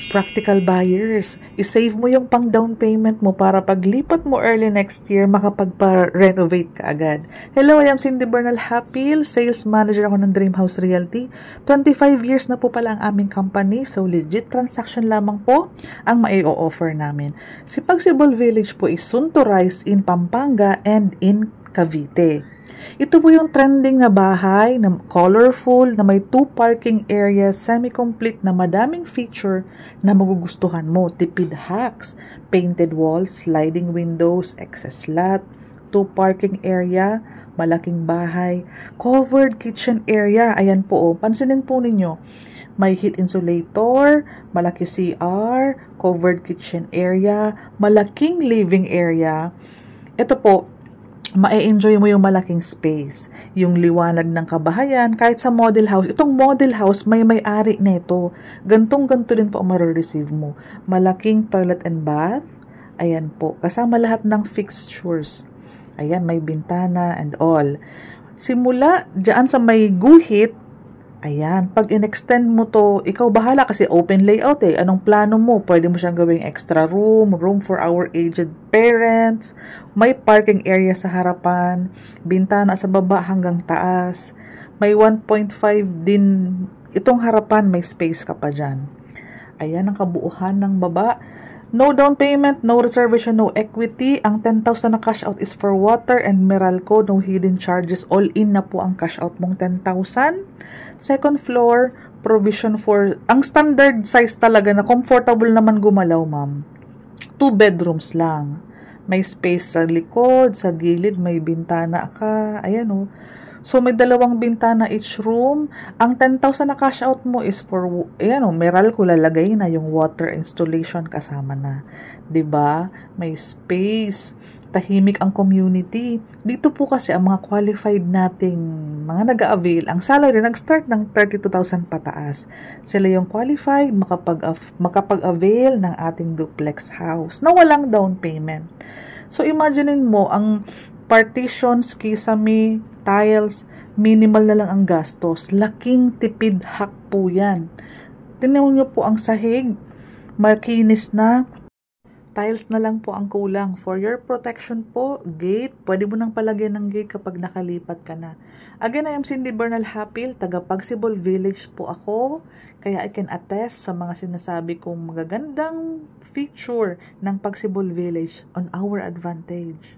practical buyers. I-save mo yung pang down payment mo para paglipat mo early next year, makapagpa-renovate ka agad. Hello, I am Cindy Bernal Hapil, Sales Manager ako ng Dream House Realty. 25 years na po pala ang aming company, so legit transaction lamang po ang mai-offer namin. Si Pagsibol Village po is soon to rise in Pampanga and in Cavite. Ito po yung trending na bahay na colorful, na may 2 parking areas, semi-complete na madaming feature na magugustuhan mo. Tipid hacks, painted walls, sliding windows, excess lot, 2 parking area, malaking bahay, covered kitchen area. Ayan po, pansinin po ninyo. May heat insulator, malaki CR, covered kitchen area, malaking living area. Ito po, ma-enjoy mo yung malaking space, yung liwanag ng kabahayan, kahit sa model house. Itong model house, may may-ari nito. Gantong-ganto din po ang ma-receive mo. Malaking toilet and bath. Ayan po. Kasama lahat ng fixtures. Ayan, may bintana and all. Simula dyan sa may guhit, ayan, pag in-extend mo to, ikaw bahala kasi open layout eh. Anong plano mo? Pwede mo siyang gawing extra room for our aged parents, may parking area sa harapan, bintana sa baba hanggang taas, may 1.5 din itong harapan, may space ka pa dyan. Ayan ang kabuuhan ng baba. No down payment, no reservation, no equity. Ang 10,000 na cash out is for water and Meralco, no hidden charges. All in na po ang cash out mong 10,000. Second floor, provision for, ang standard size talaga na comfortable naman gumalaw, ma'am. 2 bedrooms lang. May space sa likod, sa gilid, may bintana ka. Ayan o. So, may 2 bintana each room. Ang 10,000 na cash out mo is for, ayan o, Meralco, lalagay na yung water installation kasama na. 'Di ba? May space. Tahimik ang community. Dito po kasi ang mga qualified nating mga nag-a-avail, ang salary nag-start ng 32,000 pataas. Sila yung qualified, makapag-avail ng ating duplex house na walang down payment. So, imaginein mo, ang partitions, kisame, tiles, minimal na lang ang gastos. Laking tipid hack po yan. Tingnan nyo po ang sahig. Makinis na. Tiles na lang po ang kulang. For your protection po, gate. Pwede mo nang palagyan ng gate kapag nakalipat ka na. Again, I am Cindy Bernal Hapil, taga Pagsibol Village po ako. Kaya I can attest sa mga sinasabi kong magagandang feature ng Pagsibol Village on our advantage.